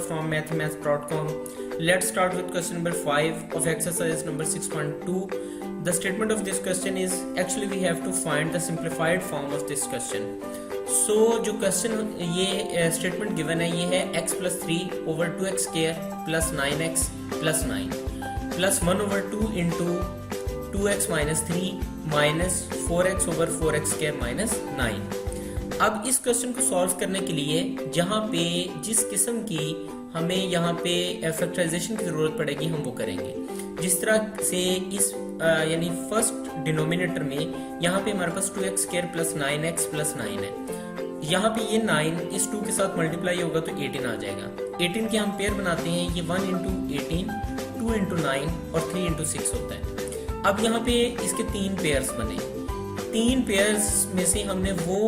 from mathemath.com. Let's start with question number 5 of exercise number 6.2. The statement of this question is actually we have to find the simplified form of this question. So जो question ये statement given है ये है x plus 3 over 2x square plus 9x plus 9 plus 1 over 2 into 2x minus 3 minus 4x over 4x square minus 9. अब इस question को solve करने के लिए जहाँ पे जिस किस्म की हमें यहाँ पे फैक्टराइजेशन की ज़रूरत पड़ेगी हम वो करेंगे. जिस तरह से इस यानी फर्स्ट डिनोमिनेटर में यहाँ पे हमारे पास 2x square plus 9x plus 9 है. यहाँ पे ये 9 इस 2 के साथ मल्टीप्लाई होगा तो 18 आ जाएगा. 18 के हम पेयर बनाते हैं, ये 1 इंटू 18, 2 इंटू 9 और 3 इंटू 6 होता है. अब यहाँ पे इसके 3 पेयर्स बने. 3 पेयर्स में से हमने वो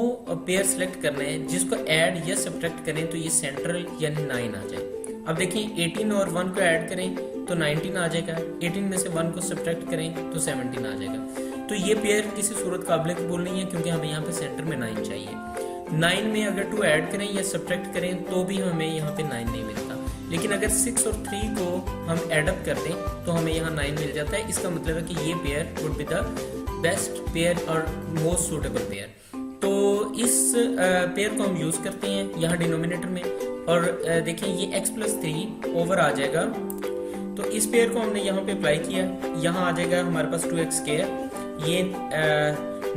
पेयर सेलेक्ट करना है जिसको ऐड या सब्ट्रैक्ट करें तो ये सेंट्रल यानी 9 आ जाए. अब देखिए 18 और 1 को ऐड करें तो 19 आ जाएगा. 18 में से 1 को सब्ट्रैक्ट करें तो 17 आ जाएगा. तो ये पेयर किसी सूरत काबिल कबूल नहीं है क्योंकि हमें यहाँ पे सेंटर में 9 चाहिए. 9 में अगर 2 ऐड करें या सब्ट्रैक्ट करें तो भी हमें यहाँ पे 9 नहीं मिलता. लेकिन अगर 6 और 3 को हम एडअप कर दें तो हमें यहाँ 9 मिल जाता है. इसका मतलब है कि ये pair would be the best pair और मोस्ट सूटेबल पेयर. तो इस पेयर को हम यूज करते हैं यहाँ डिनोमिनेटर में और देखिए ये x प्लस 3 ओवर आ जाएगा. तो इस पेयर को हमने यहाँ पे अप्लाई किया, यहाँ आ जाएगा हमारे पास 2x स्क्वायर. ये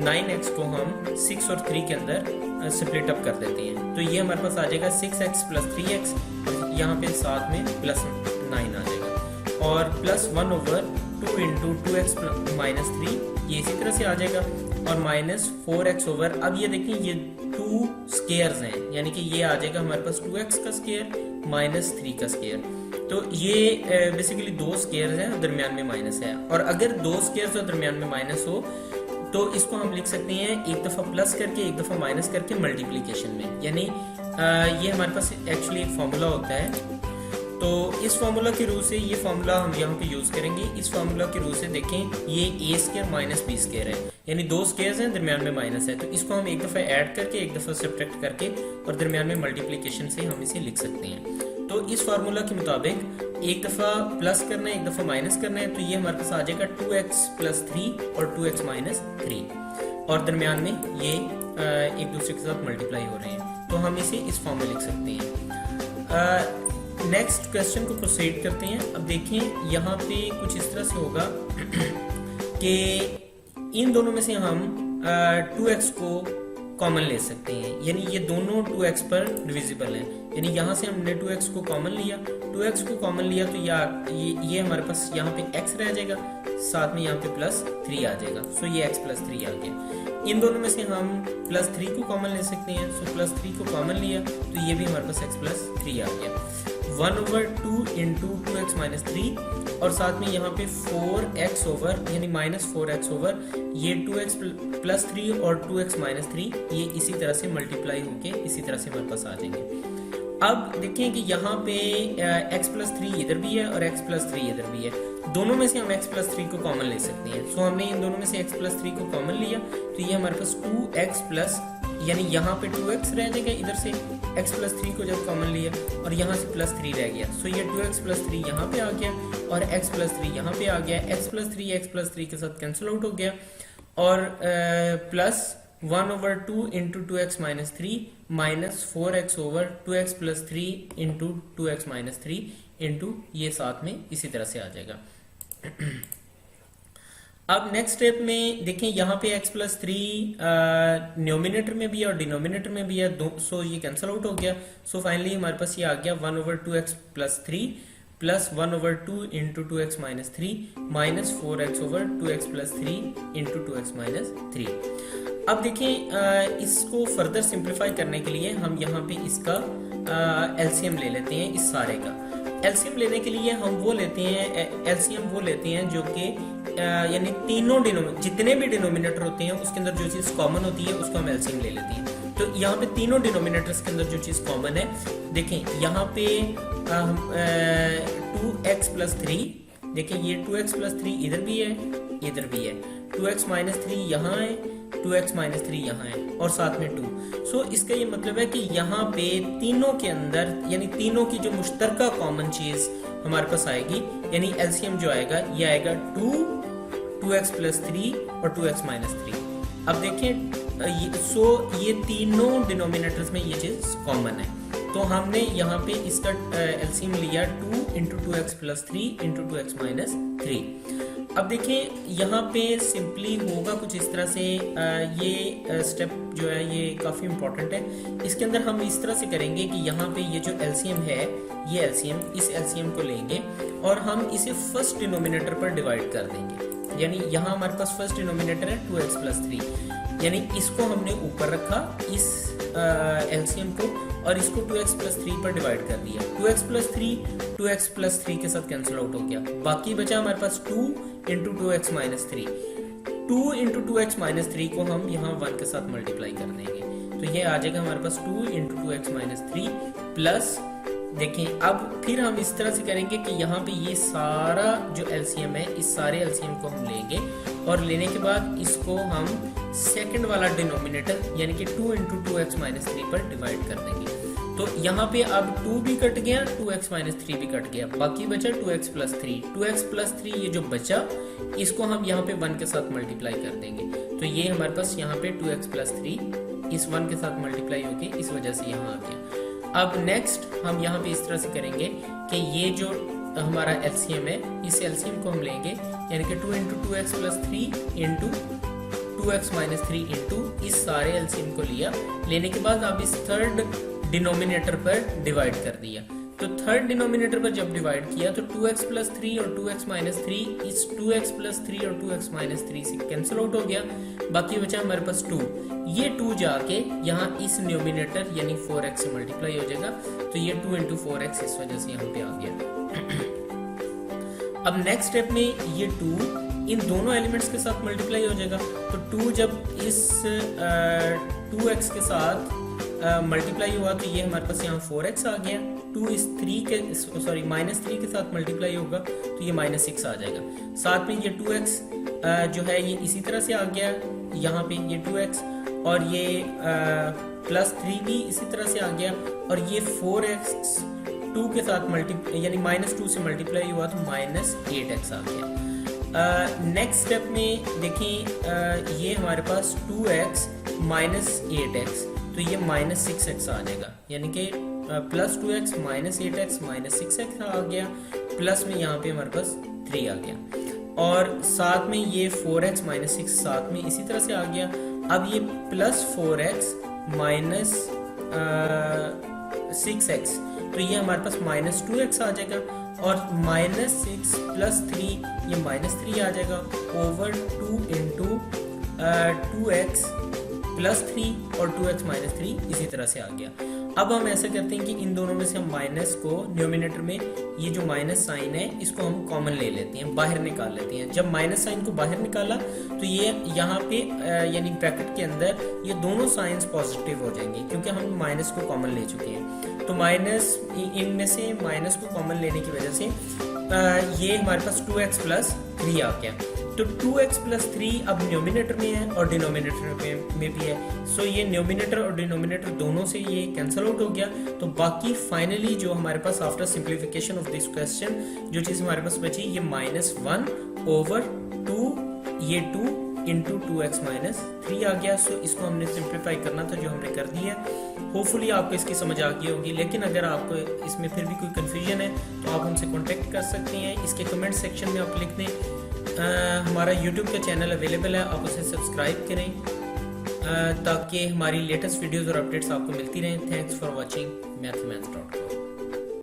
9x को हम 6 और 3 के अंदर स्प्लिट अप कर देते हैं तो ये हमारे पास आ जाएगा 6x प्लस 3x और यहाँ पे साथ में प्लस 9 आ जाएगा और plus 1 over 2 into 2x minus 3 ये इसी तरह से आ जाएगा और माइनस 4x ओवर. अब ये देखिए ये 2 स्केयर्स हैं यानी कि ये आ जाएगा हमारे पास 2x का स्केयर माइनस 3 का स्केयर. तो ये बेसिकली 2 स्केयर्स हैं और दरमियान में माइनस है. और अगर 2 स्केयर्स और दरमियान में माइनस हो तो इसको हम लिख सकते हैं एक दफ़ा प्लस करके एक दफ़ा माइनस करके मल्टीप्लिकेशन में. यानी ये हमारे पास एक्चुअली एक फार्मूला होता है. तो इस फार्मूला के रूप से ये फार्मूला हम यहाँ पे यूज़ करेंगे. इस फार्मूला के रूप से देखें ये a square minus b square है यानी 2 स्क्वायर्स हैं दरमियान में माइनस है. तो इसको हम एक दफ़ा ऐड करके एक दफ़ा सब्ट्रैक्ट करके और दरमियान में मल्टीप्लिकेशन से हम इसे लिख सकते हैं. तो इस फार्मूला के मुताबिक एक दफ़ा प्लस करना है एक दफ़ा माइनस करना है तो ये हमारे पास आ जाएगा 2x प्लस 3 और 2x माइनस 3 और दरमियान में ये एक दूसरे के साथ मल्टीप्लाई हो रहे हैं. तो हम इसे इस फॉर्म में लिख सकते हैं. नेक्स्ट क्वेश्चन को प्रोसीड करते हैं. अब देखें यहाँ पे कुछ इस तरह से होगा कि इन दोनों में से हम 2x को कॉमन ले सकते हैं यानी ये दोनों 2x पर डिविजिबल हैं. यानी यहाँ से हमने 2x को कॉमन लिया, 2x को कॉमन लिया तो ये हमारे पास यहाँ पे x रह जाएगा, साथ में यहाँ पे प्लस 3 आ जाएगा. सो ये x प्लस 3 आ गया. इन दोनों में से हम प्लस 3 को कॉमन ले सकते हैं. सो प्लस 3 को कॉमन लिया तो ये भी हमारे पास x प्लस 3 आ गया. 1 ओवर 2 इंटू 2x माइनस 3 और साथ में यहाँ पे 4x ओवर यानी माइनस 4x ओवर ये 2x प्लस 3 और 2x माइनस 3 ये इसी तरह से मल्टीप्लाई होके इसी तरह से हमारे पास आ जाएंगे. अब देखें कि यहाँ पे x प्लस 3 इधर भी है और x प्लस 3 इधर भी है. दोनों में से हम x प्लस 3 को कॉमन ले सकते हैं. सो हमने इन दोनों में से x प्लस 3 को कॉमन लिया तो ये हमारे पास 2x प्लस यानी यहाँ पे 2x रह जाएगा इधर से x प्लस 3 को जब कॉमन लिया और यहाँ से प्लस 3 रह गया. सो ये 2x प्लस 3 यहाँ पे आ गया और x प्लस 3 यहाँ पे आ गया. x प्लस 3 के साथ कैंसिल आउट हो गया और plus 1 over 2 into 2x minus 3 minus 4x over 2x plus 3 into 2x minus 3 into ये साथ में इसी तरह से आ जाएगा. अब नेक्स्ट स्टेप में देखें यहाँ पे x प्लस 3 न्यूमिनेटर में भी है और डिनोमिनेटर में भी है. सो ये कैंसिल आउट हो गया. सो फाइनली हमारे पास ये आ गया 1 over 2x plus 3 plus 1 over 2 into 2x minus 3 minus 4x over 2x plus 3 into 2x minus 3. अब देखें इसको फर्दर सिंप्लीफाई करने के लिए हम यहाँ पे इसका एलसीएम ले लेते हैं. इस सारे का एलसीएम लेने के लिए हम वो लेते हैं एलसीएम वो लेते हैं जो कि यानी तीनों जितने भी डिनोमिनेटर होते हैं उसके अंदर जो चीज़ कॉमन होती है उसको हम एलसीएम ले लेते हैं. तो यहाँ पे तीनों डिनोमिनेटर्स के अंदर जो चीज़ कॉमन है देखें यहाँ पे 2x प्लस 3 देखें ये 2x प्लस 3 इधर भी है इधर भी है. 2x माइनस 3 यहाँ है 2x माइनस 3 यहाँ है और साथ में 2। सो इसका ये मतलब है कि यहाँ पे तीनों के अंदर यानी तीनों की जो मुश्तरका कॉमन चीज हमारे पास आएगी, यानी एलसीएम जो आएगा ये आएगा 2x प्लस 3 और 2x माइनस 3। अब देखें ये तीनों डिनोमिनेटर्स में ये चीज कॉमन है, तो हमने यहाँ पे इसका एलसीएम लिया 2 into 2x plus 3 into 2x minus 3। अब देखें यहाँ पे सिंपली होगा कुछ इस तरह से, ये स्टेप जो है ये काफ़ी इंपॉर्टेंट है। इसके अंदर हम इस तरह से करेंगे कि यहाँ पे ये जो एलसीएम है, ये एलसीएम, इस एलसीएम को लेंगे और हम इसे फर्स्ट डिनोमिनेटर पर डिवाइड कर देंगे। यानी यहाँ हमारे पास फर्स्ट डिनोमिनेटर है 2x प्लस 3, यानी इसको हमने ऊपर रखा इस एलसीएम को और इसको 2x प्लस 3 पर डिवाइड कर दिया। 2x प्लस 3 के साथ कैंसिल आउट हो गया, बाकी बचा हमारे पास 2 into 2x minus 3। 2 into 2x minus 3 को हम यहाँ 1 के साथ मल्टीप्लाई कर देंगे, तो ये आ जाएगा हमारे पास 2 इंटू 2x माइनस 3 प्लस, देखें अब फिर हम इस तरह से करेंगे कि यहाँ पे ये सारा जो एलसीएम है, इस सारे एलसीएम को हम लेंगे और लेने के बाद इसको हम सेकंड वाला डिनोमिनेटर यानी कि 2 इंटू 2x माइनस 3 पर डिवाइड कर देंगे। तो यहाँ पे अब 2 भी कट गया, 2x माइनस 3 भी कट गया, बाकी बचा 2x प्लस 3। 2x प्लस 3 ये जो बचा इसको हम यहाँ पे 1 के साथ मल्टीप्लाई कर देंगे, तो ये हमारे पास यहाँ पे 2x प्लस 3 इस 1 के साथ मल्टीप्लाई होके इस वजह से यहाँ आ गया। अब नेक्स्ट हम यहाँ पे इस तरह से करेंगे कि ये जो हमारा एलसीएम है, इस एलसीएम को हम लेंगे यानी कि 2 into 2x plus 3 into 2x minus 3 into इस सारे एलसीएम को लिया, लेने के बाद अब इस थर्ड डिनोमिनेटर पर डिवाइड कर दिया। तो थर्ड डिनोमिनेटर पर जब डिवाइड किया तो 2x प्लस 3 और 2x माइनस 3 इस 2x प्लस 3 और 2x माइनस 3 से कैंसिल आउट हो गया, बाकी बचा हमारे पास 2। ये 2 जाके यहाँ इस न्यूमिनेटर यानी 4x से मल्टीप्लाई हो जाएगा, तो ये 2 इंटू 4x इस वजह से यहाँ पे आ गया। अब नेक्स्ट स्टेप में ये 2 इन दोनों एलिमेंट्स के साथ मल्टीप्लाई हो जाएगा, तो 2 जब इस 2x के साथ मल्टीप्लाई हुआ तो ये हमारे पास यहाँ 4x आ गया। 2 इस 3 के माइनस 3 के साथ मल्टीप्लाई होगा तो ये माइनस 6 आ जाएगा। साथ में ये 2x जो है ये इसी तरह से आ गया, यहाँ पे ये 2x और ये प्लस 3 भी इसी तरह से आ गया, और ये 4x 2 के साथ यानी माइनस 2 से मल्टीप्लाई हुआ तो माइनस 8x आ गया। नेक्स्ट स्टेप में देखें ये हमारे पास 2x माइनस 8x, तो ये माइनस 6x आ जाएगा, यानी कि plus 2x minus 8x minus 6x आ गया, प्लस में यहाँ पे हमारे पास 3 आ गया, और साथ में ये 4x माइनस 6 साथ में इसी तरह से आ गया। अब ये प्लस 4x माइनस 6x, तो ये हमारे पास माइनस 2x आ जाएगा, और माइनस 6 प्लस 3 ये माइनस 3 आ जाएगा ओवर 2 इंटू 2x प्लस 3 और 2x माइनस 3 इसी तरह से आ गया। अब हम ऐसा करते हैं कि इन दोनों में से हम माइनस को न्यूमिनेटर में ये जो माइनस साइन है इसको हम कॉमन ले लेते हैं, बाहर निकाल लेते हैं। जब माइनस साइन को बाहर निकाला तो ये यहाँ पे यानी ब्रैकेट के अंदर ये दोनों साइंस पॉजिटिव हो जाएंगे क्योंकि हम माइनस को कॉमन ले चुके हैं। तो माइनस इनमें से माइनस को कॉमन लेने की वजह से ये हमारे पास 2x प्लस 3 आ गया। तो 2x प्लस 3 अब न्यूमिनेटर में है और डिनोमिनेटर में भी है, सो ये न्यूमिनेटर और डिनोमिनेटर दोनों से ये कैंसिल आउट हो गया। तो बाकी फाइनली जो हमारे पास after simplification of this question जो चीज़ हमारे पास बची ये -1 ओवर 2 ये 2 इंटू 2x माइनस 3 आ गया। सो इसको हमने सिंप्लीफाई करना था जो हमने कर दिया। होपफुली आपको इसकी समझ आ गई होगी, लेकिन अगर आपको इसमें फिर भी कोई कन्फ्यूजन है तो आप हमसे कॉन्टेक्ट कर सकते हैं। इसके कमेंट सेक्शन में आप लिख दें। हमारा YouTube का चैनल अवेलेबल है, आप उसे सब्सक्राइब करें ताकि हमारी लेटेस्ट वीडियोस और अपडेट्स आपको मिलती रहें। Thanks for watching मैथमेटिक्स.com।